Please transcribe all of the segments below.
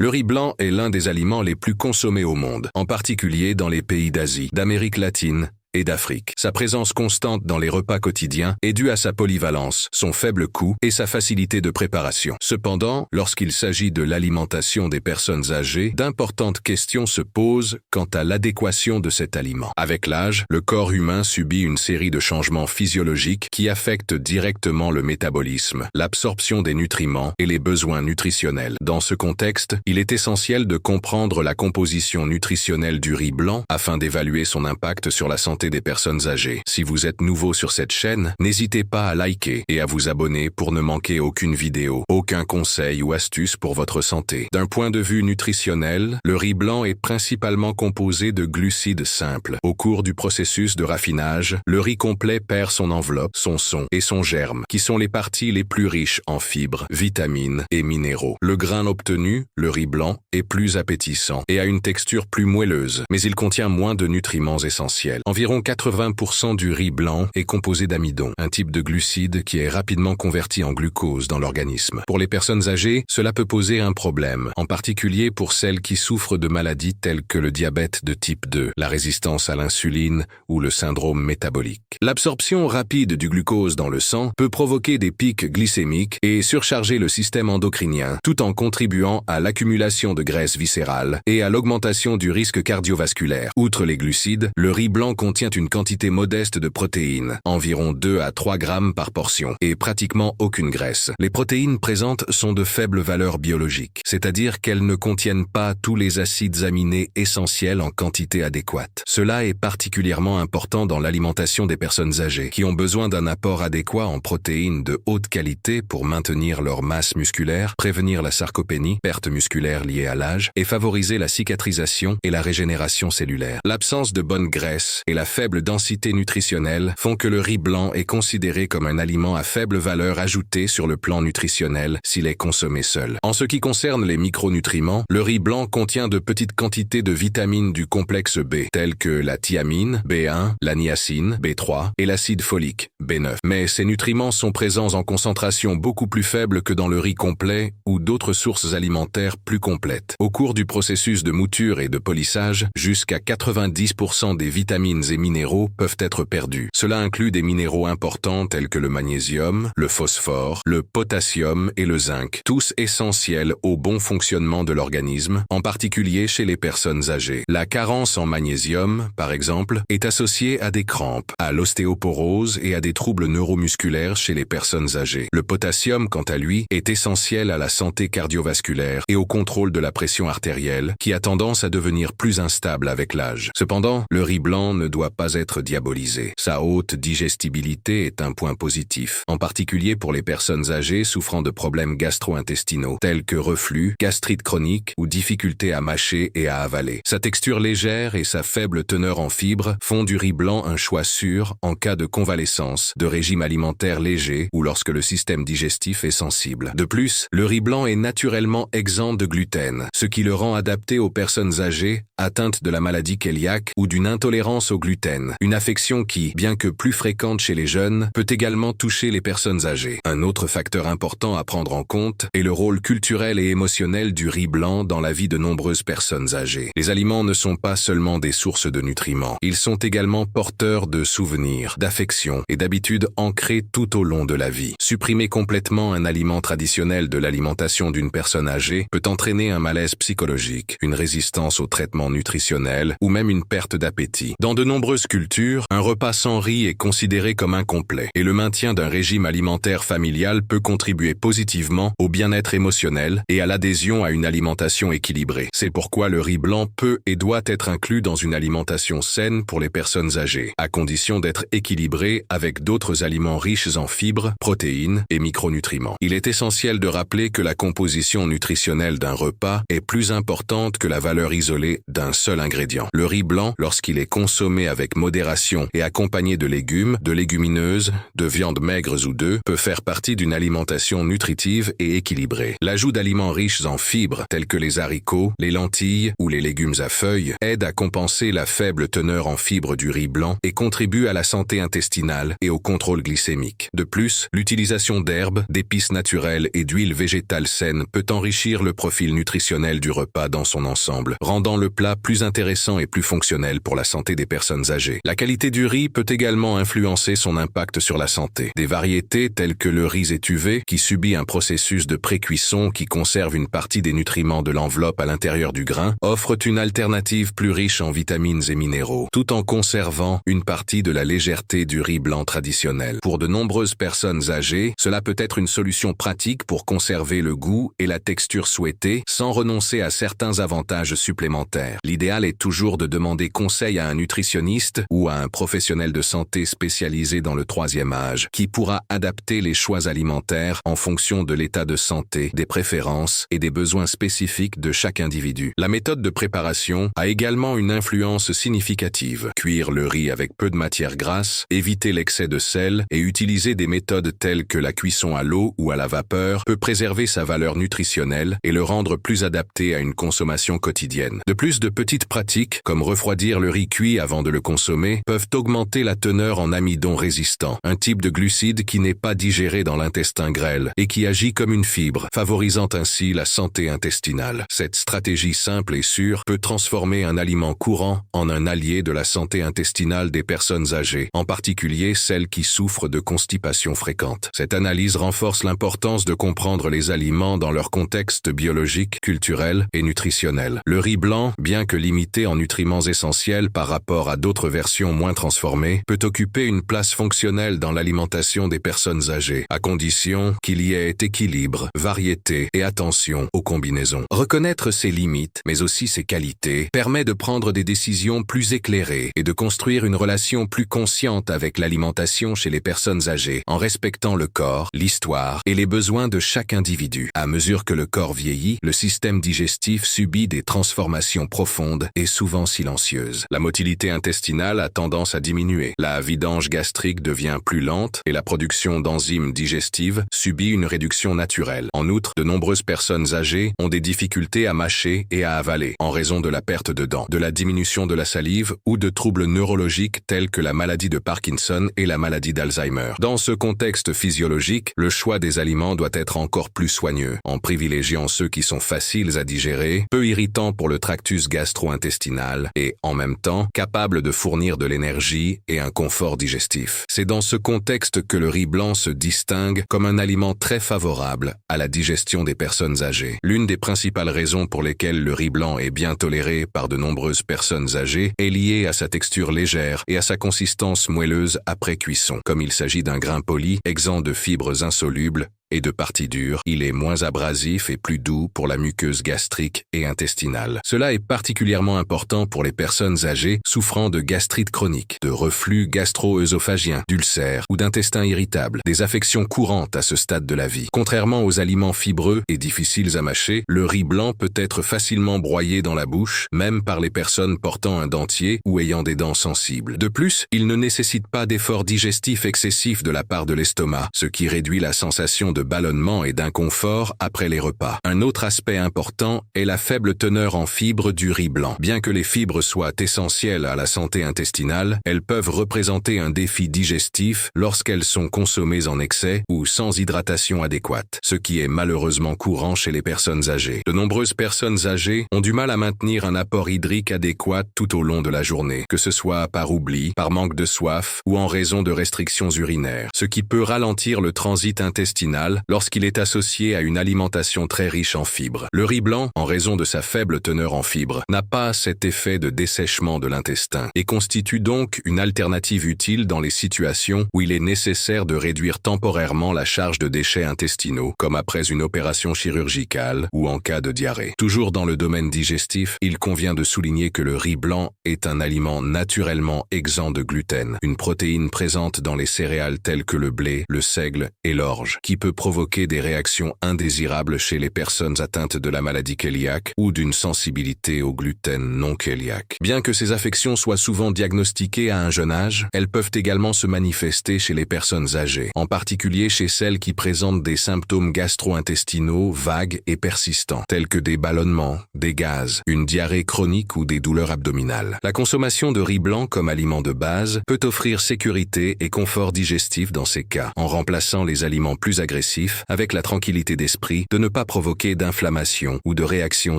Le riz blanc est l'un des aliments les plus consommés au monde, en particulier dans les pays d'Asie, d'Amérique latine et d'Afrique. Sa présence constante dans les repas quotidiens est due à sa polyvalence, son faible coût et sa facilité de préparation. Cependant, lorsqu'il s'agit de l'alimentation des personnes âgées, d'importantes questions se posent quant à l'adéquation de cet aliment. Avec l'âge, le corps humain subit une série de changements physiologiques qui affectent directement le métabolisme, l'absorption des nutriments et les besoins nutritionnels. Dans ce contexte, il est essentiel de comprendre la composition nutritionnelle du riz blanc afin d'évaluer son impact sur la santé des personnes âgées. Si vous êtes nouveau sur cette chaîne, n'hésitez pas à liker et à vous abonner pour ne manquer aucune vidéo, aucun conseil ou astuce pour votre santé. D'un point de vue nutritionnel, le riz blanc est principalement composé de glucides simples. Au cours du processus de raffinage, le riz complet perd son enveloppe, son son et son germe, qui sont les parties les plus riches en fibres, vitamines et minéraux. Le grain obtenu, le riz blanc, est plus appétissant et a une texture plus moelleuse, mais il contient moins de nutriments essentiels. Environ 80% du riz blanc est composé d'amidon, un type de glucide qui est rapidement converti en glucose dans l'organisme. Pour les personnes âgées, cela peut poser un problème, en particulier pour celles qui souffrent de maladies telles que le diabète de type 2, la résistance à l'insuline ou le syndrome métabolique. L'absorption rapide du glucose dans le sang peut provoquer des pics glycémiques et surcharger le système endocrinien, tout en contribuant à l'accumulation de graisse viscérale et à l'augmentation du risque cardiovasculaire. Outre les glucides, le riz blanc contient une quantité modeste de protéines, environ 2 à 3 grammes par portion, et pratiquement aucune graisse. Les protéines présentes sont de faible valeur biologique, c'est-à-dire qu'elles ne contiennent pas tous les acides aminés essentiels en quantité adéquate. Cela est particulièrement important dans l'alimentation des personnes âgées, qui ont besoin d'un apport adéquat en protéines de haute qualité pour maintenir leur masse musculaire, prévenir la sarcopénie, perte musculaire liée à l'âge, et favoriser la cicatrisation et la régénération cellulaire. L'absence de bonne graisse et la faible densité nutritionnelle font que le riz blanc est considéré comme un aliment à faible valeur ajoutée sur le plan nutritionnel s'il est consommé seul. En ce qui concerne les micronutriments, le riz blanc contient de petites quantités de vitamines du complexe B, telles que la thiamine, B1, la niacine, B3 et l'acide folique, B9. Mais ces nutriments sont présents en concentration beaucoup plus faible que dans le riz complet ou d'autres sources alimentaires plus complètes. Au cours du processus de mouture et de polissage, jusqu'à 90% des vitamines et minéraux peuvent être perdus. Cela inclut des minéraux importants tels que le magnésium, le phosphore, le potassium et le zinc, tous essentiels au bon fonctionnement de l'organisme, en particulier chez les personnes âgées. La carence en magnésium, par exemple, est associée à des crampes, à l'ostéoporose et à des troubles neuromusculaires chez les personnes âgées. Le potassium, quant à lui, est essentiel à la santé cardiovasculaire et au contrôle de la pression artérielle, qui a tendance à devenir plus instable avec l'âge. Cependant, le riz blanc ne doit pas être diabolisé. Sa haute digestibilité est un point positif, en particulier pour les personnes âgées souffrant de problèmes gastro-intestinaux, tels que reflux, gastrite chronique ou difficulté à mâcher et à avaler. Sa texture légère et sa faible teneur en fibres font du riz blanc un choix sûr en cas de convalescence, de régime alimentaire léger ou lorsque le système digestif est sensible. De plus, le riz blanc est naturellement exempt de gluten, ce qui le rend adapté aux personnes âgées atteintes de la maladie cœliaque ou d'une intolérance au gluten, une affection qui, bien que plus fréquente chez les jeunes, peut également toucher les personnes âgées. Un autre facteur important à prendre en compte est le rôle culturel et émotionnel du riz blanc dans la vie de nombreuses personnes âgées. Les aliments ne sont pas seulement des sources de nutriments, ils sont également porteurs de souvenirs, d'affections et d'habitudes ancrées tout au long de la vie. Supprimer complètement un aliment traditionnel de l'alimentation d'une personne âgée peut entraîner un malaise psychologique, une résistance aux traitements nutritionnels ou même une perte d'appétit. Dans de nombreuses cultures, un repas sans riz est considéré comme incomplet et le maintien d'un régime alimentaire familial peut contribuer positivement au bien-être émotionnel et à l'adhésion à une alimentation équilibrée. C'est pourquoi le riz blanc peut et doit être inclus dans une alimentation saine pour les personnes âgées, à condition d'être équilibré avec d'autres aliments riches en fibres, protéines et micronutriments. Il est essentiel de rappeler que la composition nutritionnelle d'un repas est plus importante que la valeur isolée d'un seul ingrédient. Le riz blanc, lorsqu'il est consommé avec modération et accompagné de légumes, de légumineuses, de viandes maigres ou d'œufs peut faire partie d'une alimentation nutritive et équilibrée. L'ajout d'aliments riches en fibres tels que les haricots, les lentilles ou les légumes à feuilles aide à compenser la faible teneur en fibres du riz blanc et contribue à la santé intestinale et au contrôle glycémique. De plus, l'utilisation d'herbes, d'épices naturelles et d'huiles végétales saines peut enrichir le profil nutritionnel du repas dans son ensemble, rendant le plat plus intéressant et plus fonctionnel pour la santé des personnes âgées. La qualité du riz peut également influencer son impact sur la santé. Des variétés telles que le riz étuvé, qui subit un processus de pré-cuisson qui conserve une partie des nutriments de l'enveloppe à l'intérieur du grain, offrent une alternative plus riche en vitamines et minéraux, tout en conservant une partie de la légèreté du riz blanc traditionnel. Pour de nombreuses personnes âgées, cela peut être une solution pratique pour conserver le goût et la texture souhaitée sans renoncer à certains avantages supplémentaires. L'idéal est toujours de demander conseil à un nutritionniste ou à un professionnel de santé spécialisé dans le troisième âge, qui pourra adapter les choix alimentaires en fonction de l'état de santé, des préférences et des besoins spécifiques de chaque individu. La méthode de préparation a également une influence significative. Cuire le riz avec peu de matière grasse, éviter l'excès de sel et utiliser des méthodes telles que la cuisson à l'eau ou à la vapeur peut préserver sa valeur nutritionnelle et le rendre plus adapté à une consommation quotidienne. De plus, de petites pratiques, comme refroidir le riz cuit avant de le consommer, peuvent augmenter la teneur en amidon résistant, un type de glucide qui n'est pas digéré dans l'intestin grêle et qui agit comme une fibre, favorisant ainsi la santé intestinale. Cette stratégie simple et sûre peut transformer un aliment courant en un allié de la santé intestinale des personnes âgées, en particulier celles qui souffrent de constipation fréquente. Cette analyse renforce l'importance de comprendre les aliments dans leur contexte biologique, culturel et nutritionnel. Le riz blanc, bien que limité en nutriments essentiels par rapport à d'autres versions moins transformées, peut occuper une place fonctionnelle dans l'alimentation des personnes âgées, à condition qu'il y ait équilibre, variété et attention aux combinaisons. Reconnaître ses limites, mais aussi ses qualités, permet de prendre des décisions plus éclairées et de construire une relation plus consciente avec l'alimentation chez les personnes âgées, en respectant le corps, l'histoire et les besoins de chaque individu. À mesure que le corps vieillit, le système digestif subit des transformations profondes et souvent silencieuses. La motilité intestinale a tendance à diminuer, la vidange gastrique devient plus lente et la production d'enzymes digestives subit une réduction naturelle. En outre, de nombreuses personnes âgées ont des difficultés à mâcher et à avaler, en raison de la perte de dents, de la diminution de la salive ou de troubles neurologiques tels que la maladie de Parkinson et la maladie d'Alzheimer. Dans ce contexte physiologique, le choix des aliments doit être encore plus soigneux, en privilégiant ceux qui sont faciles à digérer, peu irritants pour le tractus gastro-intestinal et, en même temps, capables de fournir de l'énergie et un confort digestif. C'est dans ce contexte que le riz blanc se distingue comme un aliment très favorable à la digestion des personnes âgées. L'une des principales raisons pour lesquelles le riz blanc est bien toléré par de nombreuses personnes âgées est liée à sa texture légère et à sa consistance moelleuse après cuisson. Comme il s'agit d'un grain poli, exempt de fibres insolubles et de parties dures, il est moins abrasif et plus doux pour la muqueuse gastrique et intestinale. Cela est particulièrement important pour les personnes âgées souffrant de gastrite chronique, de reflux gastro-œsophagien, d'ulcères ou d'intestin irritable, des affections courantes à ce stade de la vie. Contrairement aux aliments fibreux et difficiles à mâcher, le riz blanc peut être facilement broyé dans la bouche, même par les personnes portant un dentier ou ayant des dents sensibles. De plus, il ne nécessite pas d'effort digestif excessif de la part de l'estomac, ce qui réduit la sensation de ballonnement et d'inconfort après les repas. Un autre aspect important est la faible teneur en fibres du riz blanc. Bien que les fibres soient essentielles à la santé intestinale, elles peuvent représenter un défi digestif lorsqu'elles sont consommées en excès ou sans hydratation adéquate, ce qui est malheureusement courant chez les personnes âgées. De nombreuses personnes âgées ont du mal à maintenir un apport hydrique adéquat tout au long de la journée, que ce soit par oubli, par manque de soif ou en raison de restrictions urinaires, ce qui peut ralentir le transit intestinal lorsqu'il est associé à une alimentation très riche en fibres. Le riz blanc, en raison de sa faible teneur en fibres, n'a pas cet effet de dessèchement de l'intestin et constitue donc une alternative utile dans les situations où il est nécessaire de réduire temporairement la charge de déchets intestinaux, comme après une opération chirurgicale ou en cas de diarrhée. Toujours dans le domaine digestif, il convient de souligner que le riz blanc est un aliment naturellement exempt de gluten, une protéine présente dans les céréales telles que le blé, le seigle et l'orge, qui peut provoquer des réactions indésirables chez les personnes atteintes de la maladie cœliaque ou d'une sensibilité au gluten non cœliaque. Bien que ces affections soient souvent diagnostiquées à un jeune âge, elles peuvent également se manifester chez les personnes âgées, en particulier chez celles qui présentent des symptômes gastro-intestinaux vagues et persistants, tels que des ballonnements, des gaz, une diarrhée chronique ou des douleurs abdominales. La consommation de riz blanc comme aliment de base peut offrir sécurité et confort digestif dans ces cas, en remplaçant les aliments plus agressifs avec la tranquillité d'esprit de ne pas provoquer d'inflammation ou de réactions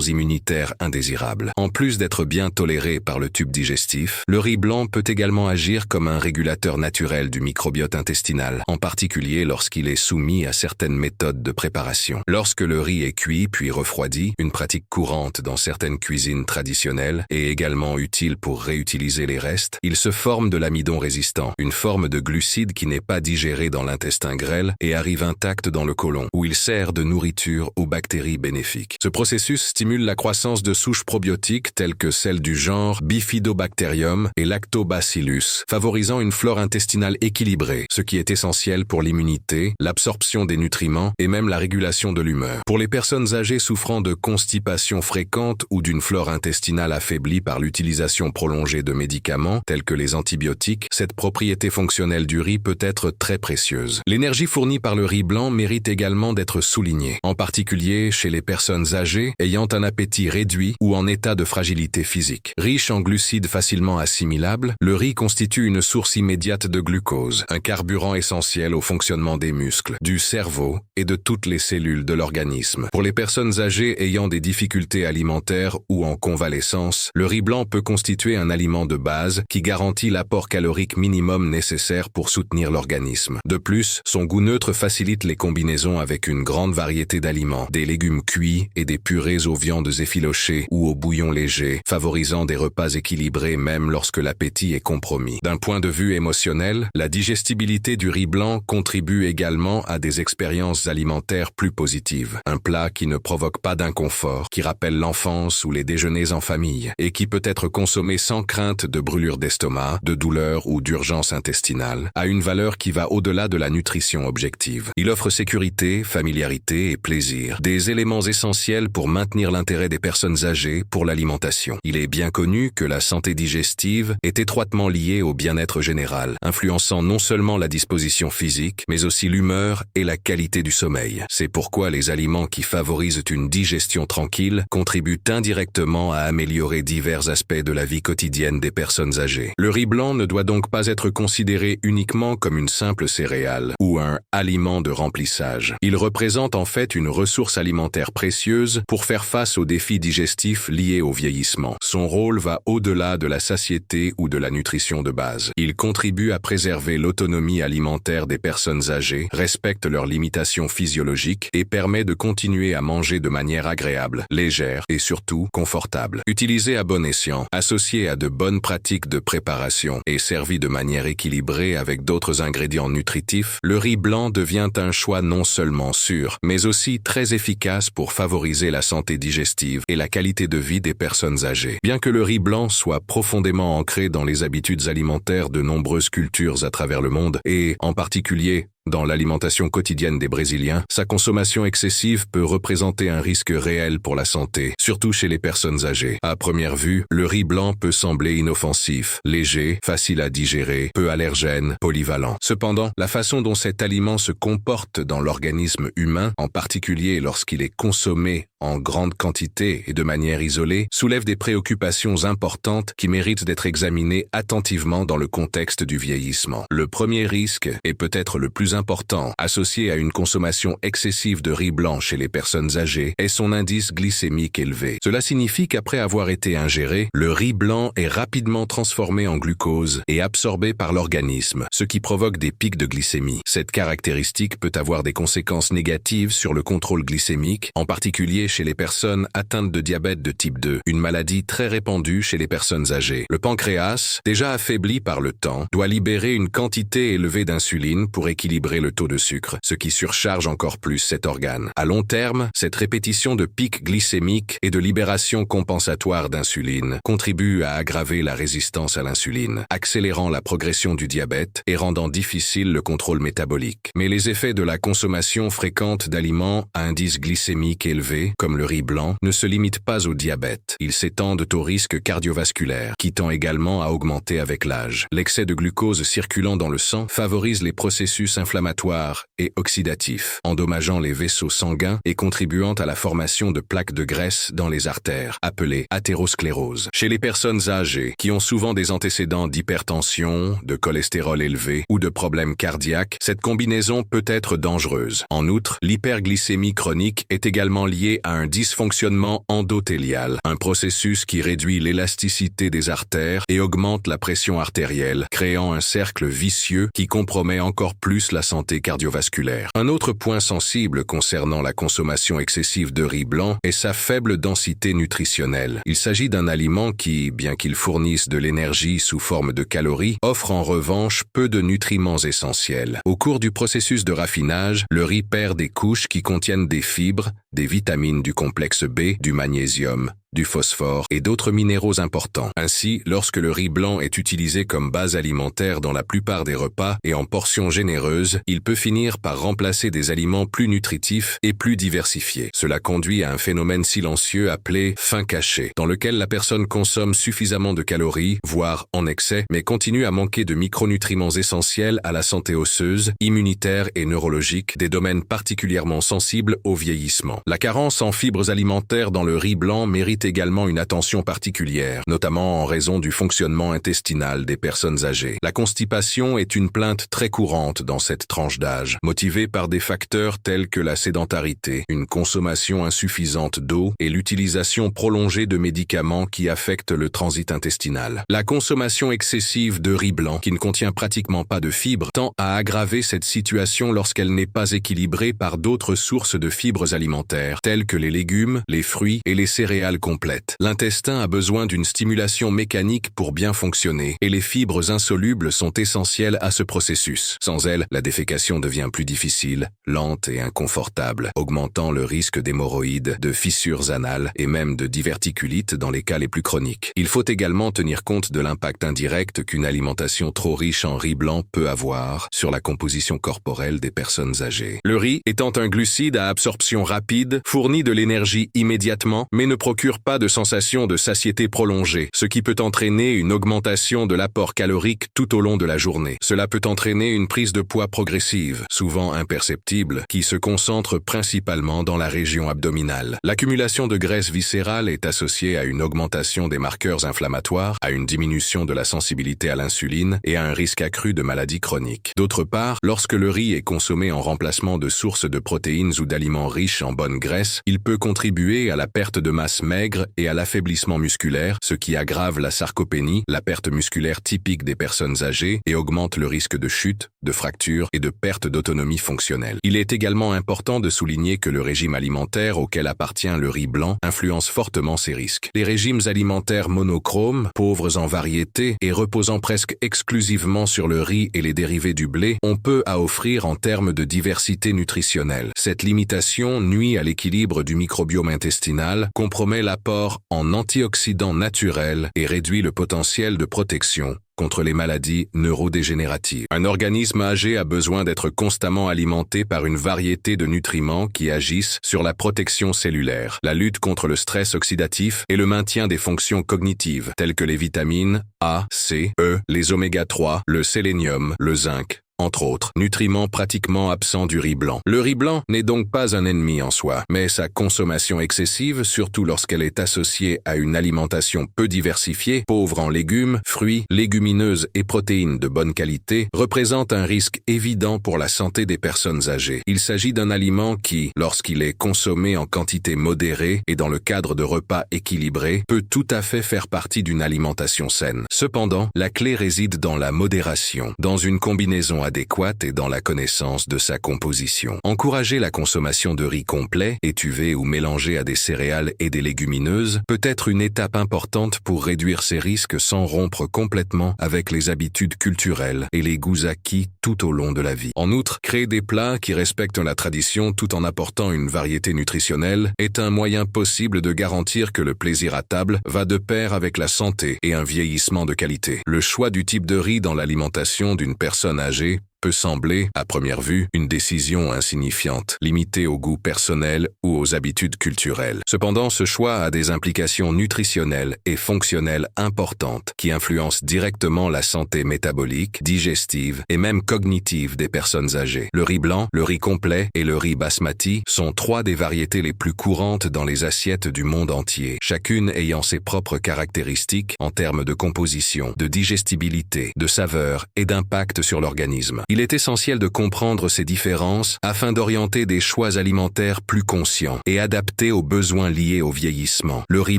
immunitaires indésirables. En plus d'être bien toléré par le tube digestif, le riz blanc peut également agir comme un régulateur naturel du microbiote intestinal, en particulier lorsqu'il est soumis à certaines méthodes de préparation. Lorsque le riz est cuit puis refroidi, une pratique courante dans certaines cuisines traditionnelles et également utile pour réutiliser les restes, il se forme de l'amidon résistant, une forme de glucide qui n'est pas digéré dans l'intestin grêle et arrive intact dans le côlon, où il sert de nourriture aux bactéries bénéfiques. Ce processus stimule la croissance de souches probiotiques telles que celles du genre Bifidobacterium et Lactobacillus, favorisant une flore intestinale équilibrée, ce qui est essentiel pour l'immunité, l'absorption des nutriments et même la régulation de l'humeur. Pour les personnes âgées souffrant de constipation fréquente ou d'une flore intestinale affaiblie par l'utilisation prolongée de médicaments tels que les antibiotiques, cette propriété fonctionnelle du riz peut être très précieuse. L'énergie fournie par le riz blanc mérite également d'être soulignée, en particulier chez les personnes âgées ayant un appétit réduit ou en état de fragilité physique. Riche en glucides facilement assimilables, le riz constitue une source immédiate de glucose, un carburant essentiel au fonctionnement des muscles, du cerveau et de toutes les cellules de l'organisme. Pour les personnes âgées ayant des difficultés alimentaires ou en convalescence, le riz blanc peut constituer un aliment de base qui garantit l'apport calorique minimum nécessaire pour soutenir l'organisme. De plus, son goût neutre facilite les combinaisons avec une grande variété d'aliments, des légumes cuits et des purées aux viandes effilochées ou aux bouillons légers, favorisant des repas équilibrés même lorsque l'appétit est compromis. D'un point de vue émotionnel, la digestibilité du riz blanc contribue également à des expériences alimentaires plus positives. Un plat qui ne provoque pas d'inconfort, qui rappelle l'enfance ou les déjeuners en famille, et qui peut être consommé sans crainte de brûlure d'estomac, de douleur ou d'urgence intestinale, a une valeur qui va au-delà de la nutrition objective. Il offre sécurité, familiarité et plaisir, des éléments essentiels pour maintenir l'intérêt des personnes âgées pour l'alimentation. Il est bien connu que la santé digestive est étroitement liée au bien-être général, influençant non seulement la disposition physique, mais aussi l'humeur et la qualité du sommeil. C'est pourquoi les aliments qui favorisent une digestion tranquille contribuent indirectement à améliorer divers aspects de la vie quotidienne des personnes âgées. Le riz blanc ne doit donc pas être considéré uniquement comme une simple céréale ou un aliment de remplissage. Il représente en fait une ressource alimentaire précieuse pour faire face aux défis digestifs liés au vieillissement. Son rôle va au-delà de la satiété ou de la nutrition de base. Il contribue à préserver l'autonomie alimentaire des personnes âgées, respecte leurs limitations physiologiques et permet de continuer à manger de manière agréable, légère et surtout confortable. Utilisé à bon escient, associé à de bonnes pratiques de préparation et servi de manière équilibrée avec d'autres ingrédients nutritifs, le riz blanc devient un choix non seulement sûr, mais aussi très efficace pour favoriser la santé digestive et la qualité de vie des personnes âgées. Bien que le riz blanc soit profondément ancré dans les habitudes alimentaires de nombreuses cultures à travers le monde, et en particulier dans l'alimentation quotidienne des Brésiliens, sa consommation excessive peut représenter un risque réel pour la santé, surtout chez les personnes âgées. À première vue, le riz blanc peut sembler inoffensif, léger, facile à digérer, peu allergène, polyvalent. Cependant, la façon dont cet aliment se comporte dans l'organisme humain, en particulier lorsqu'il est consommé en grande quantité et de manière isolée, soulève des préoccupations importantes qui méritent d'être examinées attentivement dans le contexte du vieillissement. Le premier risque, et peut-être le plus important, associé à une consommation excessive de riz blanc chez les personnes âgées, est son indice glycémique élevé. Cela signifie qu'après avoir été ingéré, le riz blanc est rapidement transformé en glucose et absorbé par l'organisme, ce qui provoque des pics de glycémie. Cette caractéristique peut avoir des conséquences négatives sur le contrôle glycémique, en particulier chez les personnes atteintes de diabète de type 2, une maladie très répandue chez les personnes âgées. Le pancréas, déjà affaibli par le temps, doit libérer une quantité élevée d'insuline pour équilibrer déséquilibrer le taux de sucre, ce qui surcharge encore plus cet organe. À long terme, cette répétition de pics glycémiques et de libération compensatoire d'insuline contribue à aggraver la résistance à l'insuline, accélérant la progression du diabète et rendant difficile le contrôle métabolique. Mais les effets de la consommation fréquente d'aliments à indice glycémique élevé, comme le riz blanc, ne se limitent pas au diabète. Ils s'étendent au risque cardiovasculaire, qui tend également à augmenter avec l'âge. L'excès de glucose circulant dans le sang favorise les processus inflammatoires et oxydatifs, endommageant les vaisseaux sanguins et contribuant à la formation de plaques de graisse dans les artères, appelées athérosclérose. Chez les personnes âgées, qui ont souvent des antécédents d'hypertension, de cholestérol élevé ou de problèmes cardiaques, cette combinaison peut être dangereuse. En outre, l'hyperglycémie chronique est également liée à un dysfonctionnement endothélial, un processus qui réduit l'élasticité des artères et augmente la pression artérielle, créant un cercle vicieux qui compromet encore plus la santé cardiovasculaire. Un autre point sensible concernant la consommation excessive de riz blanc est sa faible densité nutritionnelle. Il s'agit d'un aliment qui, bien qu'il fournisse de l'énergie sous forme de calories, offre en revanche peu de nutriments essentiels. Au cours du processus de raffinage, le riz perd des couches qui contiennent des fibres, des vitamines du complexe B, du magnésium, du phosphore et d'autres minéraux importants. Ainsi, lorsque le riz blanc est utilisé comme base alimentaire dans la plupart des repas et en portions généreuses, il peut finir par remplacer des aliments plus nutritifs et plus diversifiés. Cela conduit à un phénomène silencieux appelé faim cachée, dans lequel la personne consomme suffisamment de calories, voire en excès, mais continue à manquer de micronutriments essentiels à la santé osseuse, immunitaire et neurologique, des domaines particulièrement sensibles au vieillissement. La carence en fibres alimentaires dans le riz blanc mérite également une attention particulière, notamment en raison du fonctionnement intestinal des personnes âgées. La constipation est une plainte très courante dans cette tranche d'âge, motivée par des facteurs tels que la sédentarité, une consommation insuffisante d'eau et l'utilisation prolongée de médicaments qui affectent le transit intestinal. La consommation excessive de riz blanc, qui ne contient pratiquement pas de fibres, tend à aggraver cette situation lorsqu'elle n'est pas équilibrée par d'autres sources de fibres alimentaires, telles que les légumes, les fruits et les céréales complètes. L'intestin a besoin d'une stimulation mécanique pour bien fonctionner, et les fibres insolubles sont essentielles à ce processus. Sans elles, la défécation devient plus difficile, lente et inconfortable, augmentant le risque d'hémorroïdes, de fissures anales et même de diverticulite dans les cas les plus chroniques. Il faut également tenir compte de l'impact indirect qu'une alimentation trop riche en riz blanc peut avoir sur la composition corporelle des personnes âgées. Le riz, étant un glucide à absorption rapide, fournit de l'énergie immédiatement, mais ne procure pas de sensation de satiété prolongée, ce qui peut entraîner une augmentation de l'apport calorique tout au long de la journée. Cela peut entraîner une prise de poids progressive, souvent imperceptible, qui se concentre principalement dans la région abdominale. L'accumulation de graisse viscérale est associée à une augmentation des marqueurs inflammatoires, à une diminution de la sensibilité à l'insuline et à un risque accru de maladies chroniques. D'autre part, lorsque le riz est consommé en remplacement de sources de protéines ou d'aliments riches en bonne graisse, il peut contribuer à la perte de masse maigre et à l'affaiblissement musculaire, ce qui aggrave la sarcopénie, la perte musculaire typique des personnes âgées, et augmente le risque de chute, de fracture et de perte d'autonomie fonctionnelle. Il est également important de souligner que le régime alimentaire auquel appartient le riz blanc influence fortement ces risques. Les régimes alimentaires monochromes, pauvres en variétés et reposant presque exclusivement sur le riz et les dérivés du blé, ont peu à offrir en termes de diversité nutritionnelle. Cette limitation nuit à l'équilibre du microbiome intestinal, compromet l'apport en antioxydants naturels et réduit le potentiel de protection contre les maladies neurodégénératives. Un organisme âgé a besoin d'être constamment alimenté par une variété de nutriments qui agissent sur la protection cellulaire, la lutte contre le stress oxydatif et le maintien des fonctions cognitives, telles que les vitamines A, C, E, les oméga 3, le sélénium, le zinc, entre autres, nutriments pratiquement absents du riz blanc. Le riz blanc n'est donc pas un ennemi en soi, mais sa consommation excessive, surtout lorsqu'elle est associée à une alimentation peu diversifiée, pauvre en légumes, fruits, légumineuses et protéines de bonne qualité, représente un risque évident pour la santé des personnes âgées. Il s'agit d'un aliment qui, lorsqu'il est consommé en quantité modérée et dans le cadre de repas équilibrés, peut tout à fait faire partie d'une alimentation saine. Cependant, la clé réside dans la modération, dans une combinaison adéquate et dans la connaissance de sa composition. Encourager la consommation de riz complet, étuvé ou mélangé à des céréales et des légumineuses peut être une étape importante pour réduire ces risques sans rompre complètement avec les habitudes culturelles et les goûts acquis tout au long de la vie. En outre, créer des plats qui respectent la tradition tout en apportant une variété nutritionnelle est un moyen possible de garantir que le plaisir à table va de pair avec la santé et un vieillissement de qualité. Le choix du type de riz dans l'alimentation d'une personne âgée peut sembler, à première vue, une décision insignifiante, limitée au goût personnel ou aux habitudes culturelles. Cependant, ce choix a des implications nutritionnelles et fonctionnelles importantes qui influencent directement la santé métabolique, digestive et même cognitive des personnes âgées. Le riz blanc, le riz complet et le riz basmati sont trois des variétés les plus courantes dans les assiettes du monde entier, chacune ayant ses propres caractéristiques en termes de composition, de digestibilité, de saveur et d'impact sur l'organisme. Il est essentiel de comprendre ces différences afin d'orienter des choix alimentaires plus conscients et adaptés aux besoins liés au vieillissement. Le riz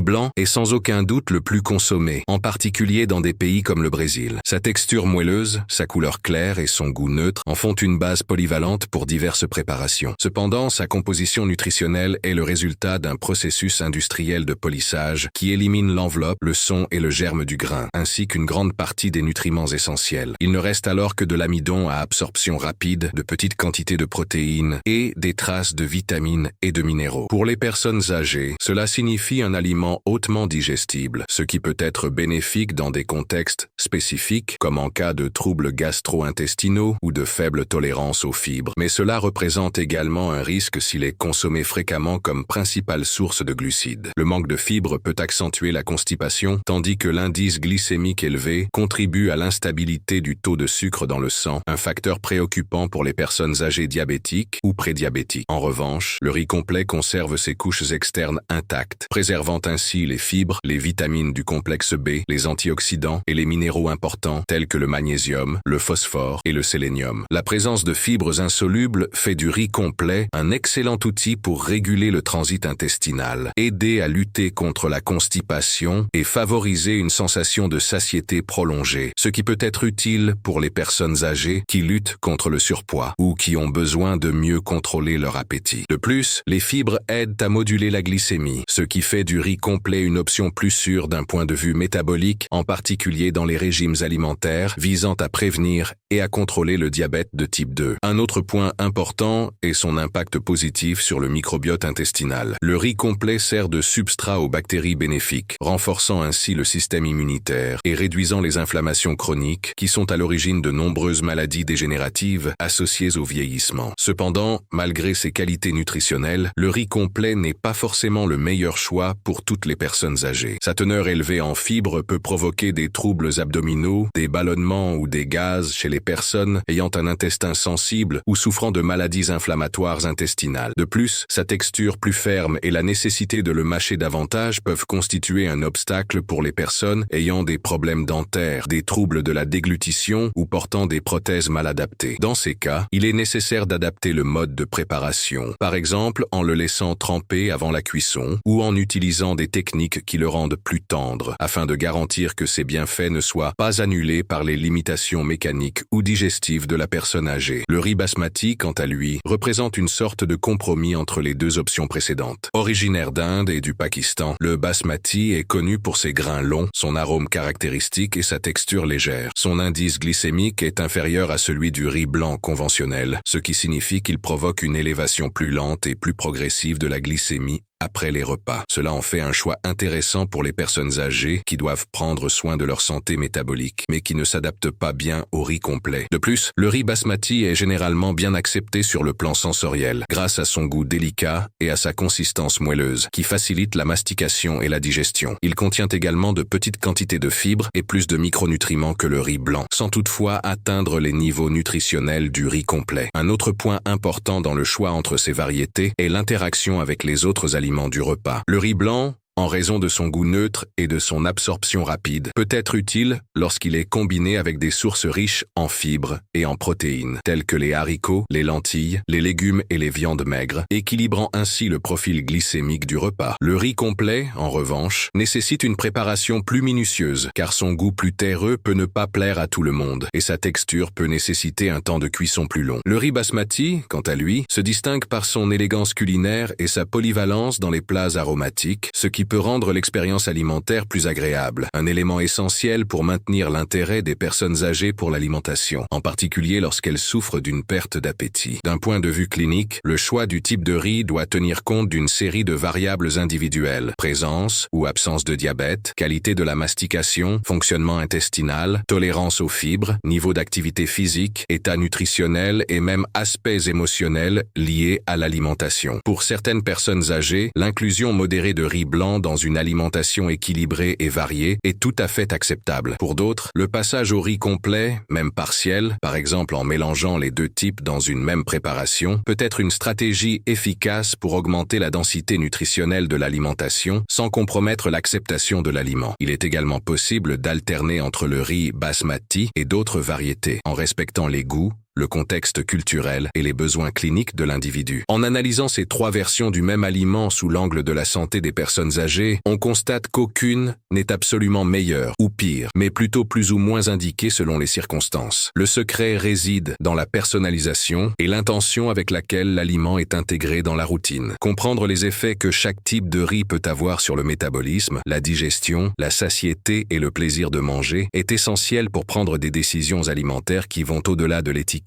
blanc est sans aucun doute le plus consommé, en particulier dans des pays comme le Brésil. Sa texture moelleuse, sa couleur claire et son goût neutre en font une base polyvalente pour diverses préparations. Cependant, sa composition nutritionnelle est le résultat d'un processus industriel de polissage qui élimine l'enveloppe, le son et le germe du grain, ainsi qu'une grande partie des nutriments essentiels. Il ne reste alors que de l'amidon à absorption rapide, de petites quantités de protéines et des traces de vitamines et de minéraux. Pour les personnes âgées, cela signifie un aliment hautement digestible, ce qui peut être bénéfique dans des contextes spécifiques, comme en cas de troubles gastro-intestinaux ou de faible tolérance aux fibres. Mais cela représente également un risque s'il est consommé fréquemment comme principale source de glucides. Le manque de fibres peut accentuer la constipation, tandis que l'indice glycémique élevé contribue à l'instabilité du taux de sucre dans le sang, un facteur préoccupant pour les personnes âgées diabétiques ou prédiabétiques. En revanche, le riz complet conserve ses couches externes intactes, préservant ainsi les fibres, les vitamines du complexe B, les antioxydants et les minéraux importants tels que le magnésium, le phosphore et le sélénium. La présence de fibres insolubles fait du riz complet un excellent outil pour réguler le transit intestinal, aider à lutter contre la constipation et favoriser une sensation de satiété prolongée, ce qui peut être utile pour les personnes âgées qui luttent contre le surpoids ou qui ont besoin de mieux contrôler leur appétit. De plus, les fibres aident à moduler la glycémie, ce qui fait du riz complet une option plus sûre d'un point de vue métabolique, en particulier dans les régimes alimentaires visant à prévenir et à contrôler le diabète de type 2. Un autre point important est son impact positif sur le microbiote intestinal. Le riz complet sert de substrat aux bactéries bénéfiques, renforçant ainsi le système immunitaire et réduisant les inflammations chroniques qui sont à l'origine de nombreuses maladies dégénératives associées au vieillissement. Cependant, malgré ses qualités nutritionnelles, le riz complet n'est pas forcément le meilleur choix pour toutes les personnes âgées. Sa teneur élevée en fibres peut provoquer des troubles abdominaux, des ballonnements ou des gaz chez les personnes ayant un intestin sensible ou souffrant de maladies inflammatoires intestinales. De plus, sa texture plus ferme et la nécessité de le mâcher davantage peuvent constituer un obstacle pour les personnes ayant des problèmes dentaires, des troubles de la déglutition ou portant des prothèses mal adaptées. Dans ces cas, il est nécessaire d'adapter le mode de préparation, par exemple en le laissant tremper avant la cuisson ou en utilisant des techniques qui le rendent plus tendre, afin de garantir que ses bienfaits ne soient pas annulés par les limitations mécaniques ou digestives de la personne âgée. Le riz basmati, quant à lui, représente une sorte de compromis entre les deux options précédentes. Originaire d'Inde et du Pakistan, le basmati est connu pour ses grains longs, son arôme caractéristique et sa texture légère. Son indice glycémique est inférieur à celui du riz blanc conventionnel, ce qui signifie qu'il provoque une élévation plus lente et plus progressive de la glycémie après les repas. Cela en fait un choix intéressant pour les personnes âgées qui doivent prendre soin de leur santé métabolique, mais qui ne s'adaptent pas bien au riz complet. De plus, le riz basmati est généralement bien accepté sur le plan sensoriel, grâce à son goût délicat et à sa consistance moelleuse, qui facilite la mastication et la digestion. Il contient également de petites quantités de fibres et plus de micronutriments que le riz blanc, sans toutefois atteindre les niveaux nutritionnels du riz complet. Un autre point important dans le choix entre ces variétés est l'interaction avec les autres aliments du repas. Le riz blanc en raison de son goût neutre et de son absorption rapide, peut être utile lorsqu'il est combiné avec des sources riches en fibres et en protéines, telles que les haricots, les lentilles, les légumes et les viandes maigres, équilibrant ainsi le profil glycémique du repas. Le riz complet, en revanche, nécessite une préparation plus minutieuse, car son goût plus terreux peut ne pas plaire à tout le monde, et sa texture peut nécessiter un temps de cuisson plus long. Le riz basmati, quant à lui, se distingue par son élégance culinaire et sa polyvalence dans les plats aromatiques, ce qui peut rendre l'expérience alimentaire plus agréable, un élément essentiel pour maintenir l'intérêt des personnes âgées pour l'alimentation, en particulier lorsqu'elles souffrent d'une perte d'appétit. D'un point de vue clinique, le choix du type de riz doit tenir compte d'une série de variables individuelles: présence ou absence de diabète, qualité de la mastication, fonctionnement intestinal, tolérance aux fibres, niveau d'activité physique, état nutritionnel et même aspects émotionnels liés à l'alimentation. Pour certaines personnes âgées, l'inclusion modérée de riz blanc dans une alimentation équilibrée et variée est tout à fait acceptable. Pour d'autres, le passage au riz complet, même partiel, par exemple en mélangeant les deux types dans une même préparation, peut être une stratégie efficace pour augmenter la densité nutritionnelle de l'alimentation sans compromettre l'acceptation de l'aliment. Il est également possible d'alterner entre le riz basmati et d'autres variétés, en respectant les goûts, le contexte culturel et les besoins cliniques de l'individu. En analysant ces trois versions du même aliment sous l'angle de la santé des personnes âgées, on constate qu'aucune n'est absolument meilleure ou pire, mais plutôt plus ou moins indiquée selon les circonstances. Le secret réside dans la personnalisation et l'intention avec laquelle l'aliment est intégré dans la routine. Comprendre les effets que chaque type de riz peut avoir sur le métabolisme, la digestion, la satiété et le plaisir de manger est essentiel pour prendre des décisions alimentaires qui vont au-delà de l'étiquette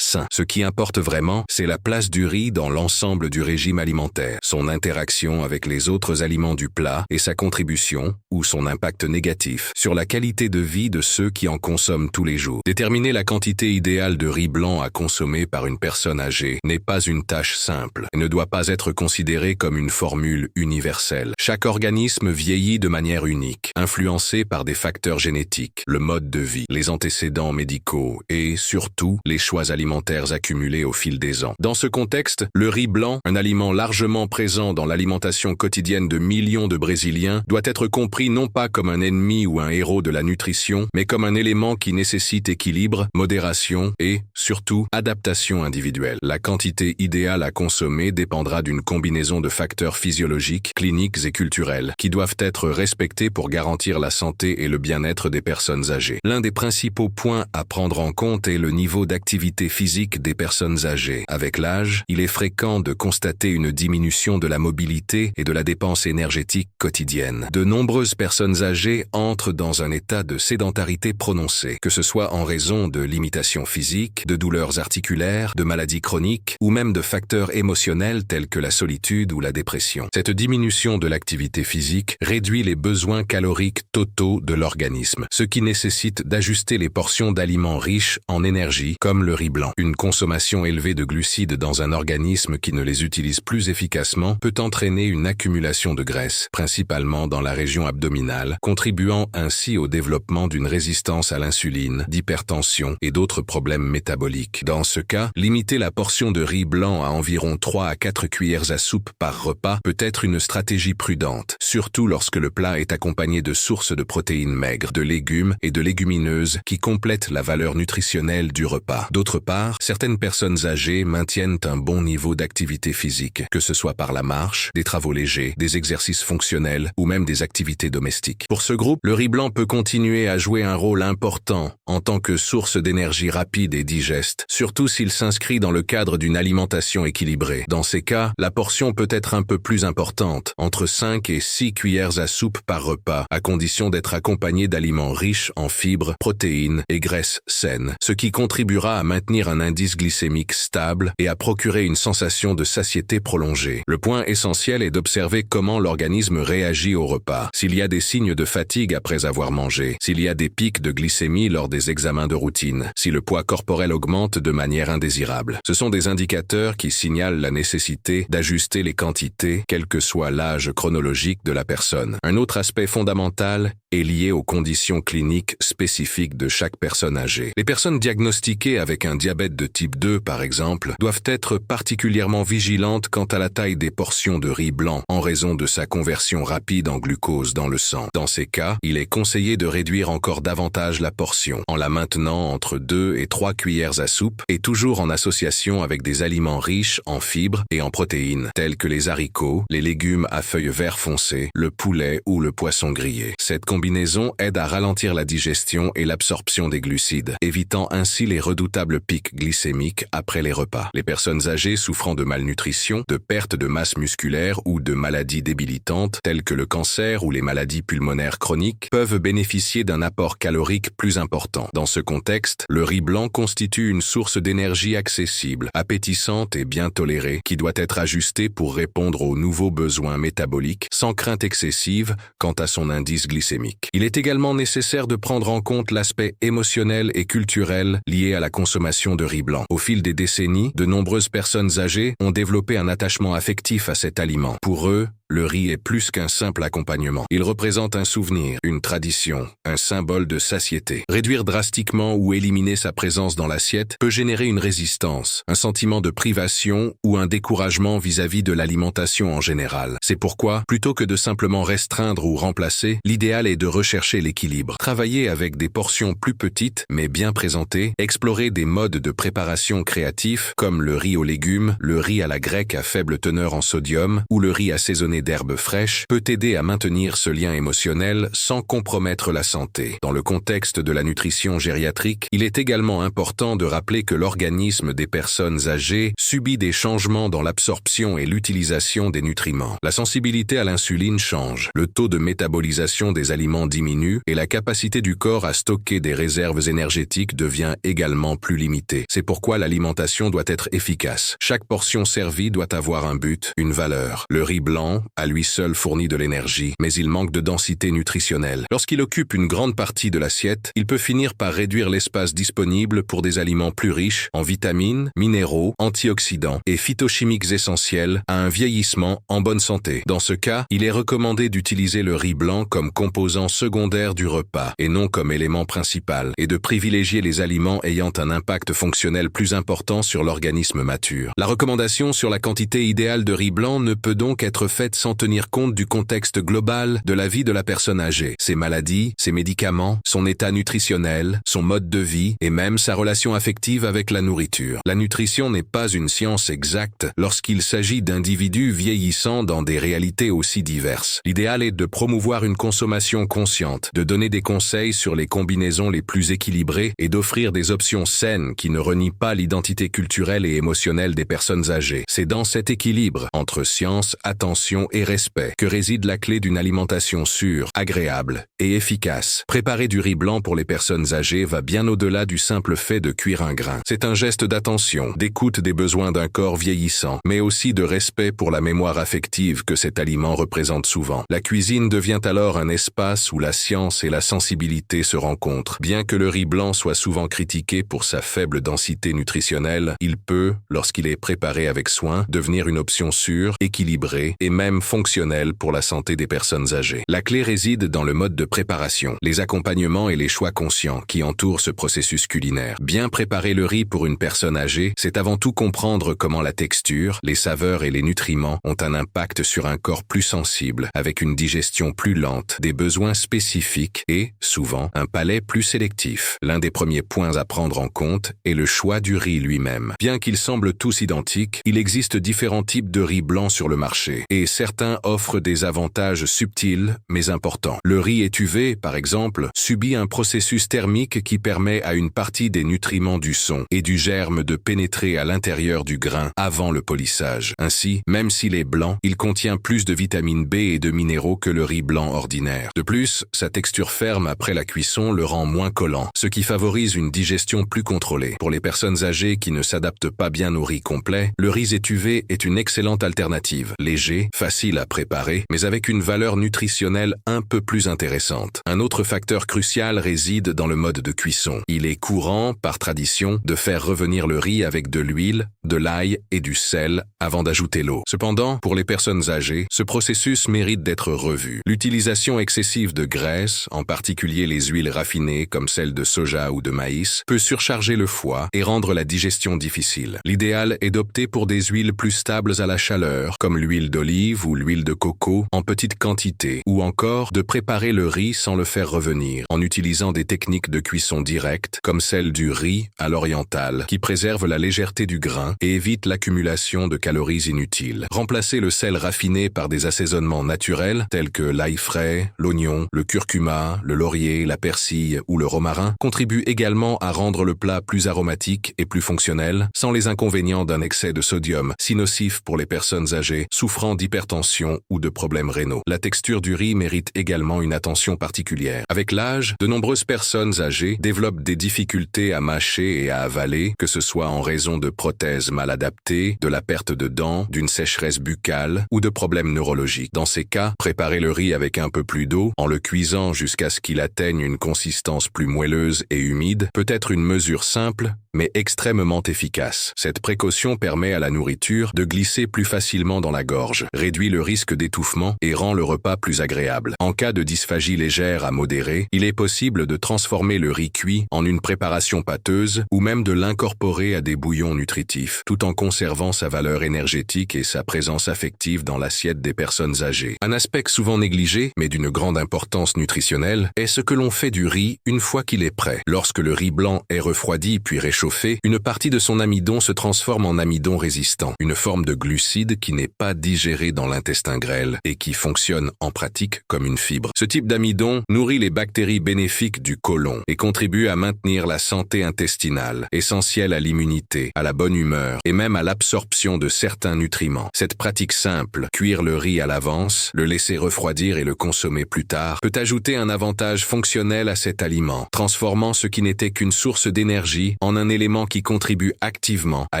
sain. Ce qui importe vraiment, c'est la place du riz dans l'ensemble du régime alimentaire, son interaction avec les autres aliments du plat et sa contribution, ou son impact négatif, sur la qualité de vie de ceux qui en consomment tous les jours. Déterminer la quantité idéale de riz blanc à consommer par une personne âgée n'est pas une tâche simple et ne doit pas être considérée comme une formule universelle. Chaque organisme vieillit de manière unique, influencé par des facteurs génétiques, le mode de vie, les antécédents médicaux et, surtout, les choix alimentaires accumulés au fil des ans. Dans ce contexte, le riz blanc, un aliment largement présent dans l'alimentation quotidienne de millions de Brésiliens, doit être compris non pas comme un ennemi ou un héros de la nutrition, mais comme un élément qui nécessite équilibre, modération et, surtout, adaptation individuelle. La quantité idéale à consommer dépendra d'une combinaison de facteurs physiologiques, cliniques et culturels, qui doivent être respectés pour garantir la santé et le bien-être des personnes âgées. L'un des principaux points à prendre en compte est le niveau d'activité physique des personnes âgées. Avec l'âge, il est fréquent de constater une diminution de la mobilité et de la dépense énergétique quotidienne. De nombreuses personnes âgées entrent dans un état de sédentarité prononcé, que ce soit en raison de limitations physiques, de douleurs articulaires, de maladies chroniques ou même de facteurs émotionnels tels que la solitude ou la dépression. Cette diminution de l'activité physique réduit les besoins caloriques totaux de l'organisme, ce qui nécessite d'ajuster les portions d'aliments riches en énergie comme le riz blanc. Une consommation élevée de glucides dans un organisme qui ne les utilise plus efficacement peut entraîner une accumulation de graisse, principalement dans la région abdominale, contribuant ainsi au développement d'une résistance à l'insuline, d'hypertension et d'autres problèmes métaboliques. Dans ce cas, limiter la portion de riz blanc à environ 3 à 4 cuillères à soupe par repas peut être une stratégie prudente, surtout lorsque le plat est accompagné de sources de protéines maigres, de légumes et de légumineuses qui complètent la valeur nutritionnelle du repas. D'autre part, certaines personnes âgées maintiennent un bon niveau d'activité physique, que ce soit par la marche, des travaux légers, des exercices fonctionnels ou même des activités domestiques. Pour ce groupe, le riz blanc peut continuer à jouer un rôle important en tant que source d'énergie rapide et digeste, surtout s'il s'inscrit dans le cadre d'une alimentation équilibrée. Dans ces cas, la portion peut être un peu plus importante, entre 5 et 6 cuillères à soupe par repas, à condition d'être accompagné d'aliments riches en fibres, protéines et graisses saines, ce qui contribuera à maintenir un indice glycémique stable et à procurer une sensation de satiété prolongée. Le point essentiel est d'observer comment l'organisme réagit au repas. S'il y a des signes de fatigue après avoir mangé, s'il y a des pics de glycémie lors des examens de routine, si le poids corporel augmente de manière indésirable. Ce sont des indicateurs qui signalent la nécessité d'ajuster les quantités, quel que soit l'âge chronologique de la personne. Un autre aspect fondamental est lié aux conditions cliniques spécifiques de chaque personne âgée. Les personnes diagnostiquées nés avec un diabète de type 2 par exemple, doivent être particulièrement vigilantes quant à la taille des portions de riz blanc en raison de sa conversion rapide en glucose dans le sang. Dans ces cas, il est conseillé de réduire encore davantage la portion, en la maintenant entre 2 et 3 cuillères à soupe et toujours en association avec des aliments riches en fibres et en protéines, tels que les haricots, les légumes à feuilles vert foncé, le poulet ou le poisson grillé. Cette combinaison aide à ralentir la digestion et l'absorption des glucides, évitant ainsi les redoutables pics glycémiques après les repas. Les personnes âgées souffrant de malnutrition, de perte de masse musculaire ou de maladies débilitantes, telles que le cancer ou les maladies pulmonaires chroniques, peuvent bénéficier d'un apport calorique plus important. Dans ce contexte, le riz blanc constitue une source d'énergie accessible, appétissante et bien tolérée, qui doit être ajustée pour répondre aux nouveaux besoins métaboliques sans crainte excessive quant à son indice glycémique. Il est également nécessaire de prendre en compte l'aspect émotionnel et culturel lié à la consommation de riz blanc. Au fil des décennies, de nombreuses personnes âgées ont développé un attachement affectif à cet aliment. Pour eux, le riz est plus qu'un simple accompagnement. Il représente un souvenir, une tradition, un symbole de satiété. Réduire drastiquement ou éliminer sa présence dans l'assiette peut générer une résistance, un sentiment de privation ou un découragement vis-à-vis de l'alimentation en général. C'est pourquoi, plutôt que de simplement restreindre ou remplacer, l'idéal est de rechercher l'équilibre. Travailler avec des portions plus petites mais bien présentées, explorer des modes de préparation créatifs comme le riz aux légumes, le riz à la grecque à faible teneur en sodium ou le riz assaisonné d'herbes fraîches peut aider à maintenir ce lien émotionnel sans compromettre la santé. Dans le contexte de la nutrition gériatrique, il est également important de rappeler que l'organisme des personnes âgées subit des changements dans l'absorption et l'utilisation des nutriments. La sensibilité à l'insuline change, le taux de métabolisation des aliments diminue et la capacité du corps à stocker des réserves énergétiques devient également plus limitée. C'est pourquoi l'alimentation doit être efficace. Chaque portion servie doit avoir un but, une valeur. Le riz blanc, à lui seul fournit de l'énergie, mais il manque de densité nutritionnelle. Lorsqu'il occupe une grande partie de l'assiette, il peut finir par réduire l'espace disponible pour des aliments plus riches en vitamines, minéraux, antioxydants et phytochimiques essentiels à un vieillissement en bonne santé. Dans ce cas, il est recommandé d'utiliser le riz blanc comme composant secondaire du repas et non comme élément principal, et de privilégier les aliments ayant un impact fonctionnel plus important sur l'organisme mature. La recommandation sur la quantité idéale de riz blanc ne peut donc être faite sans tenir compte du contexte global de la vie de la personne âgée, ses maladies, ses médicaments, son état nutritionnel, son mode de vie et même sa relation affective avec la nourriture. La nutrition n'est pas une science exacte lorsqu'il s'agit d'individus vieillissant dans des réalités aussi diverses. L'idéal est de promouvoir une consommation consciente, de donner des conseils sur les combinaisons les plus équilibrées et d'offrir des options saines qui ne renient pas l'identité culturelle et émotionnelle des personnes âgées. C'est dans cet équilibre entre science, attention et respect que réside la clé d'une alimentation sûre, agréable et efficace. Préparer du riz blanc pour les personnes âgées va bien au-delà du simple fait de cuire un grain. C'est un geste d'attention, d'écoute des besoins d'un corps vieillissant, mais aussi de respect pour la mémoire affective que cet aliment représente souvent. La cuisine devient alors un espace où la science et la sensibilité se rencontrent. Bien que le riz blanc soit souvent critiqué pour sa faible densité nutritionnelle, il peut, lorsqu'il est préparé avec soin, devenir une option sûre, équilibrée et même fonctionnelle pour la santé des personnes âgées. La clé réside dans le mode de préparation, les accompagnements et les choix conscients qui entourent ce processus culinaire. Bien préparer le riz pour une personne âgée, c'est avant tout comprendre comment la texture, les saveurs et les nutriments ont un impact sur un corps plus sensible, avec une digestion plus lente, des besoins spécifiques et, souvent, un palais plus sélectif. L'un des premiers points à prendre en compte est le choix du riz lui-même. Bien qu'ils semblent tous identiques, il existe différents types de riz blanc sur le marché, et certains offrent des avantages subtils mais importants. Le riz étuvé, par exemple, subit un processus thermique qui permet à une partie des nutriments du son et du germe de pénétrer à l'intérieur du grain avant le polissage. Ainsi, même s'il est blanc, il contient plus de vitamine B et de minéraux que le riz blanc ordinaire. De plus, sa texture ferme après la cuisson le rend moins collant, ce qui favorise une digestion plus contrôlée. Pour les personnes âgées qui ne s'adaptent pas bien au riz complet, le riz étuvé est une excellente alternative. Léger, facile facile à préparer, mais avec une valeur nutritionnelle un peu plus intéressante. Un autre facteur crucial réside dans le mode de cuisson. Il est courant, par tradition, de faire revenir le riz avec de l'huile, de l'ail et du sel avant d'ajouter l'eau. Cependant, pour les personnes âgées, ce processus mérite d'être revu. L'utilisation excessive de graisses, en particulier les huiles raffinées comme celles de soja ou de maïs, peut surcharger le foie et rendre la digestion difficile. L'idéal est d'opter pour des huiles plus stables à la chaleur, comme l'huile d'olive ou l'huile de coco en petite quantité, ou encore de préparer le riz sans le faire revenir, en utilisant des techniques de cuisson directe, comme celle du riz à l'orientale, qui préserve la légèreté du grain et évite l'accumulation de calories inutiles. Remplacer le sel raffiné par des assaisonnements naturels, tels que l'ail frais, l'oignon, le curcuma, le laurier, la persille ou le romarin, contribue également à rendre le plat plus aromatique et plus fonctionnel, sans les inconvénients d'un excès de sodium, si nocif pour les personnes âgées souffrant d'hypertension ou de problèmes rénaux. La texture du riz mérite également une attention particulière. Avec l'âge, de nombreuses personnes âgées développent des difficultés à mâcher et à avaler, que ce soit en raison de prothèses mal adaptées, de la perte de dents, d'une sécheresse buccale ou de problèmes neurologiques. Dans ces cas, préparer le riz avec un peu plus d'eau, en le cuisant jusqu'à ce qu'il atteigne une consistance plus moelleuse et humide, peut être une mesure simple, mais extrêmement efficace. Cette précaution permet à la nourriture de glisser plus facilement dans la gorge, réduit le risque d'étouffement et rend le repas plus agréable. En cas de dysphagie légère à modérée, il est possible de transformer le riz cuit en une préparation pâteuse ou même de l'incorporer à des bouillons nutritifs, tout en conservant sa valeur énergétique et sa présence affective dans l'assiette des personnes âgées. Un aspect souvent négligé, mais d'une grande importance nutritionnelle, est ce que l'on fait du riz une fois qu'il est prêt. Lorsque le riz blanc est refroidi puis réchauffé, une partie de son amidon se transforme en amidon résistant, une forme de glucide qui n'est pas digéré dans l'intestin grêle et qui fonctionne en pratique comme une fibre. Ce type d'amidon nourrit les bactéries bénéfiques du côlon et contribue à maintenir la santé intestinale, essentielle à l'immunité, à la bonne humeur et même à l'absorption de certains nutriments. Cette pratique simple, cuire le riz à l'avance, le laisser refroidir et le consommer plus tard, peut ajouter un avantage fonctionnel à cet aliment, transformant ce qui n'était qu'une source d'énergie en un élément qui contribue activement à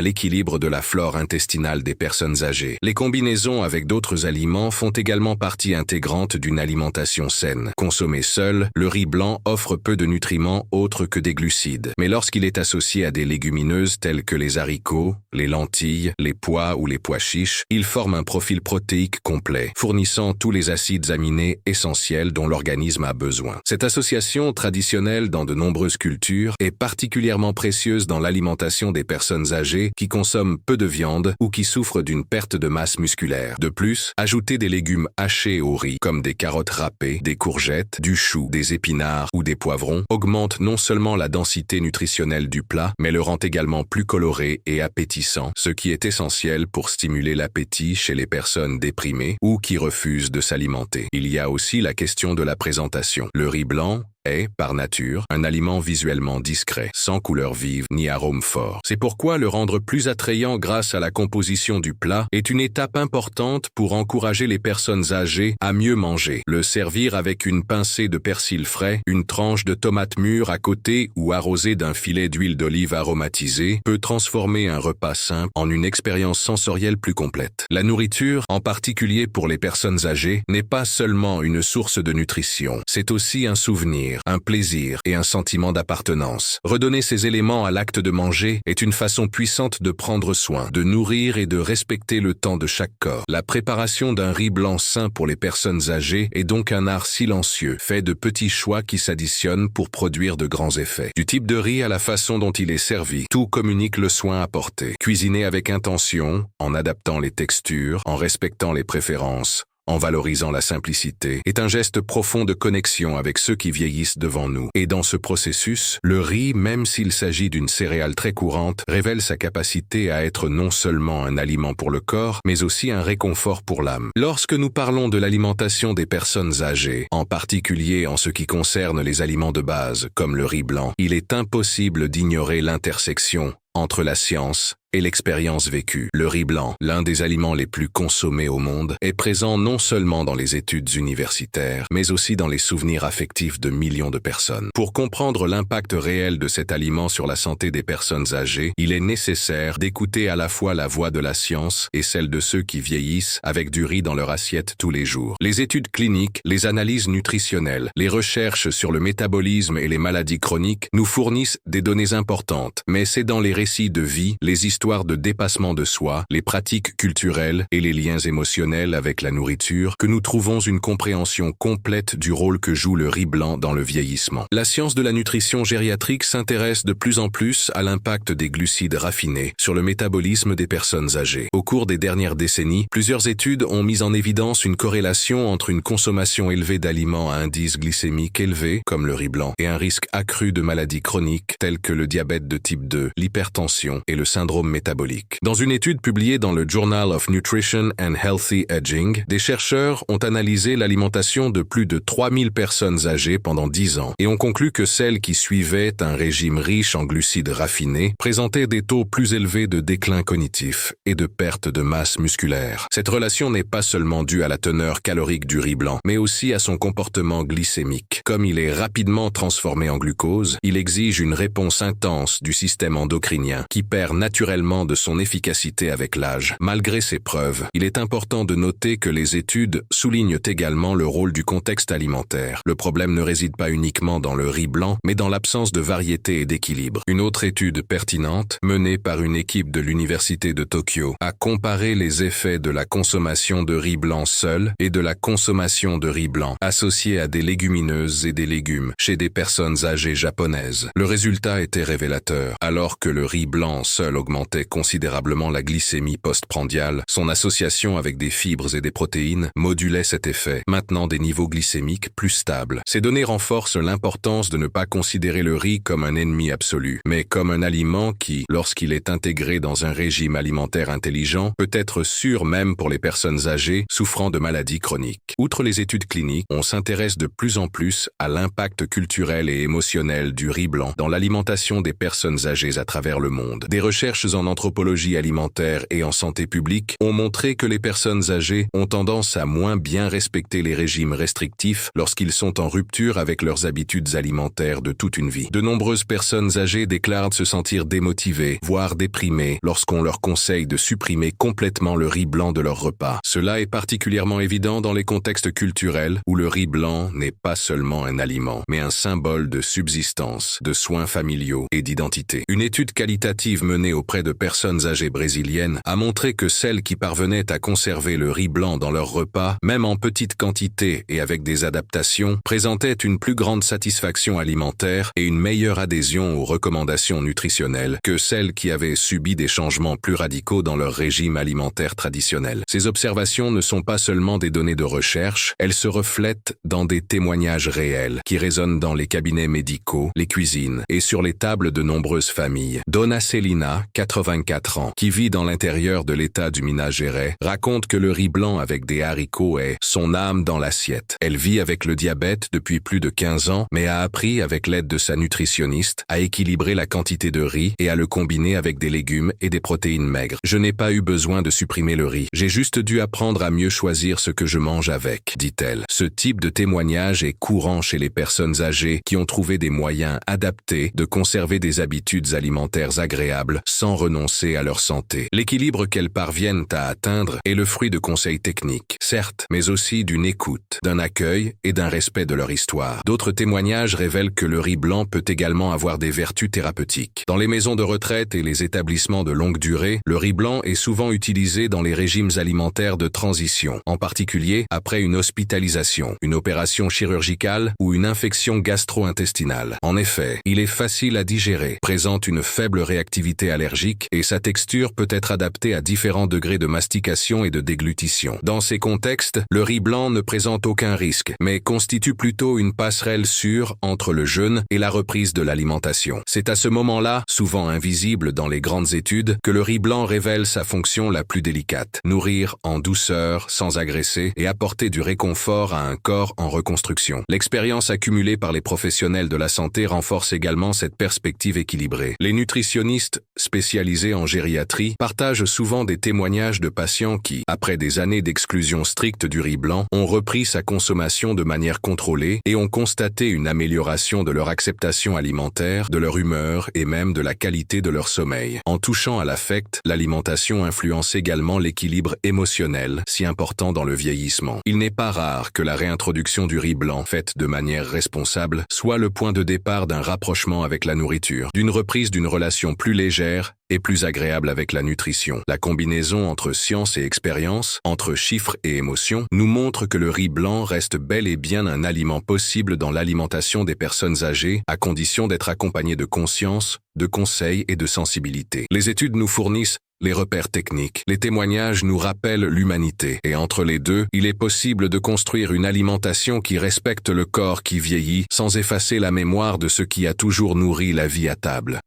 l'équilibre de la flore intestinale des personnes âgées. Les combinaisons avec d'autres aliments font également partie intégrante d'une alimentation saine. Consommé seul, le riz blanc offre peu de nutriments autres que des glucides. Mais lorsqu'il est associé à des légumineuses telles que les haricots, les lentilles, les pois ou les pois chiches, il forme un profil protéique complet, fournissant tous les acides aminés essentiels dont l'organisme a besoin. Cette association traditionnelle dans de nombreuses cultures est particulièrement précieuse dans l'alimentation des personnes âgées qui consomment peu de viande ou qui souffrent d'une perte de masse musculaire. De plus, ajouter des légumes hachés au riz, comme des carottes râpées, des courgettes, du chou, des épinards ou des poivrons, augmente non seulement la densité nutritionnelle du plat, mais le rend également plus coloré et appétissant, ce qui est essentiel pour stimuler l'appétit chez les personnes déprimées ou qui refusent de s'alimenter. Il y a aussi la question de la présentation. Le riz blanc est, par nature, un aliment visuellement discret, sans couleur vive ni arôme fort. C'est pourquoi le rendre plus attrayant grâce à la composition du plat est une étape importante pour encourager les personnes âgées à mieux manger. Le servir avec une pincée de persil frais, une tranche de tomate mûre à côté ou arrosé d'un filet d'huile d'olive aromatisée peut transformer un repas simple en une expérience sensorielle plus complète. La nourriture, en particulier pour les personnes âgées, n'est pas seulement une source de nutrition, c'est aussi un souvenir, un plaisir et un sentiment d'appartenance. Redonner ces éléments à l'acte de manger est une façon puissante de prendre soin, de nourrir et de respecter le temps de chaque corps. La préparation d'un riz blanc sain pour les personnes âgées est donc un art silencieux, fait de petits choix qui s'additionnent pour produire de grands effets. Du type de riz à la façon dont il est servi, tout communique le soin apporté. Cuisiner avec intention, en adaptant les textures, en respectant les préférences, en valorisant la simplicité, est un geste profond de connexion avec ceux qui vieillissent devant nous. Et dans ce processus, le riz, même s'il s'agit d'une céréale très courante, révèle sa capacité à être non seulement un aliment pour le corps, mais aussi un réconfort pour l'âme. Lorsque nous parlons de l'alimentation des personnes âgées, en particulier en ce qui concerne les aliments de base, comme le riz blanc, il est impossible d'ignorer l'intersection entre la science et l'expérience vécue. Le riz blanc, l'un des aliments les plus consommés au monde, est présent non seulement dans les études universitaires, mais aussi dans les souvenirs affectifs de millions de personnes. Pour comprendre l'impact réel de cet aliment sur la santé des personnes âgées, il est nécessaire d'écouter à la fois la voix de la science et celle de ceux qui vieillissent avec du riz dans leur assiette tous les jours. Les études cliniques, les analyses nutritionnelles, les recherches sur le métabolisme et les maladies chroniques nous fournissent des données importantes, mais c'est dans les récits de vie, les histoires de dépassement de soi, les pratiques culturelles et les liens émotionnels avec la nourriture que nous trouvons une compréhension complète du rôle que joue le riz blanc dans le vieillissement. La science de la nutrition gériatrique s'intéresse de plus en plus à l'impact des glucides raffinés sur le métabolisme des personnes âgées. Au cours des dernières décennies, plusieurs études ont mis en évidence une corrélation entre une consommation élevée d'aliments à indice glycémique élevé, comme le riz blanc, et un risque accru de maladies chroniques telles que le diabète de type 2, l'hypertension et le syndrome métabolique. Dans une étude publiée dans le Journal of Nutrition and Healthy Aging, des chercheurs ont analysé l'alimentation de plus de 3000 personnes âgées pendant 10 ans et ont conclu que celles qui suivaient un régime riche en glucides raffinés présentaient des taux plus élevés de déclin cognitif et de perte de masse musculaire. Cette relation n'est pas seulement due à la teneur calorique du riz blanc, mais aussi à son comportement glycémique. Comme il est rapidement transformé en glucose, il exige une réponse intense du système endocrinien qui perd naturellement de son efficacité avec l'âge. Malgré ces preuves, il est important de noter que les études soulignent également le rôle du contexte alimentaire. Le problème ne réside pas uniquement dans le riz blanc, mais dans l'absence de variété et d'équilibre. Une autre étude pertinente, menée par une équipe de l'Université de Tokyo, a comparé les effets de la consommation de riz blanc seul et de la consommation de riz blanc associé à des légumineuses et des légumes chez des personnes âgées japonaises. Le résultat était révélateur. Alors que le riz blanc seul augmentait considérablement la glycémie postprandiale, son association avec des fibres et des protéines modulait cet effet, maintenant des niveaux glycémiques plus stables. Ces données renforcent l'importance de ne pas considérer le riz comme un ennemi absolu, mais comme un aliment qui, lorsqu'il est intégré dans un régime alimentaire intelligent, peut être sûr même pour les personnes âgées souffrant de maladies chroniques. Outre les études cliniques, on s'intéresse de plus en plus à l'impact culturel et émotionnel du riz blanc dans l'alimentation des personnes âgées à travers le monde. Des recherches en anthropologie alimentaire et en santé publique ont montré que les personnes âgées ont tendance à moins bien respecter les régimes restrictifs lorsqu'ils sont en rupture avec leurs habitudes alimentaires de toute une vie. De nombreuses personnes âgées déclarent se sentir démotivées, voire déprimées, lorsqu'on leur conseille de supprimer complètement le riz blanc de leur repas. Cela est particulièrement évident dans les contextes culturels où le riz blanc n'est pas seulement un aliment, mais un symbole de subsistance, de soins familiaux et d'identité. Une étude qualitative menée auprès de personnes âgées brésiliennes a montré que celles qui parvenaient à conserver le riz blanc dans leur repas, même en petite quantité et avec des adaptations, présentaient une plus grande satisfaction alimentaire et une meilleure adhésion aux recommandations nutritionnelles que celles qui avaient subi des changements plus radicaux dans leur régime alimentaire traditionnel. Ces observations ne sont pas seulement des données de recherche, elles se reflètent dans des témoignages réels qui résonnent dans les cabinets médicaux, les cuisines et sur les tables de nombreuses familles. Donna Celina, 84 ans, qui vit dans l'intérieur de l'État du Minas Gerais, raconte que le riz blanc avec des haricots est son âme dans l'assiette. Elle vit avec le diabète depuis plus de 15 ans, mais a appris, avec l'aide de sa nutritionniste, à équilibrer la quantité de riz et à le combiner avec des légumes et des protéines maigres. Je n'ai pas eu besoin de supprimer le riz. J'ai juste dû apprendre à mieux choisir ce que je mange avec, dit-elle. Ce type de témoignage est courant chez les personnes âgées qui ont trouvé des moyens adaptés de conserver des habitudes alimentaires agréables sans renoncer à leur santé. L'équilibre qu'elles parviennent à atteindre est le fruit de conseils techniques, certes, mais aussi d'une écoute, d'un accueil et d'un respect de leur histoire. D'autres témoignages révèlent que le riz blanc peut également avoir des vertus thérapeutiques. Dans les maisons de retraite et les établissements de longue durée, le riz blanc est souvent utilisé dans les régimes alimentaires de transition, en particulier après une hospitalisation, une opération chirurgicale ou une infection gastro-intestinale. En effet, il est facile à digérer, présente une faible réactivité allergique et sa texture peut être adaptée à différents degrés de mastication et de déglutition. Dans ces contextes, le riz blanc ne présente aucun risque, mais constitue plutôt une passerelle sûre entre le jeûne et la reprise de l'alimentation. C'est à ce moment-là, souvent invisible dans les grandes études, que le riz blanc révèle sa fonction la plus délicate: nourrir en douceur, sans agresser, et apporter du réconfort à un corps en reconstruction. L'expérience accumulée par les professionnels de la santé renforce également cette perspective équilibrée. Les nutritionnistes spécialisés spécialisés en gériatrie partagent souvent des témoignages de patients qui, après des années d'exclusion stricte du riz blanc, ont repris sa consommation de manière contrôlée et ont constaté une amélioration de leur acceptation alimentaire, de leur humeur et même de la qualité de leur sommeil. En touchant à l'affect, l'alimentation influence également l'équilibre émotionnel, si important dans le vieillissement. Il n'est pas rare que la réintroduction du riz blanc, faite de manière responsable, soit le point de départ d'un rapprochement avec la nourriture, d'une reprise d'une relation plus légère et plus agréable avec la nutrition. La combinaison entre science et expérience, entre chiffres et émotions, nous montre que le riz blanc reste bel et bien un aliment possible dans l'alimentation des personnes âgées, à condition d'être accompagné de conscience, de conseils et de sensibilité. Les études nous fournissent les repères techniques, les témoignages nous rappellent l'humanité, et entre les deux, il est possible de construire une alimentation qui respecte le corps qui vieillit sans effacer la mémoire de ce qui a toujours nourri la vie à table.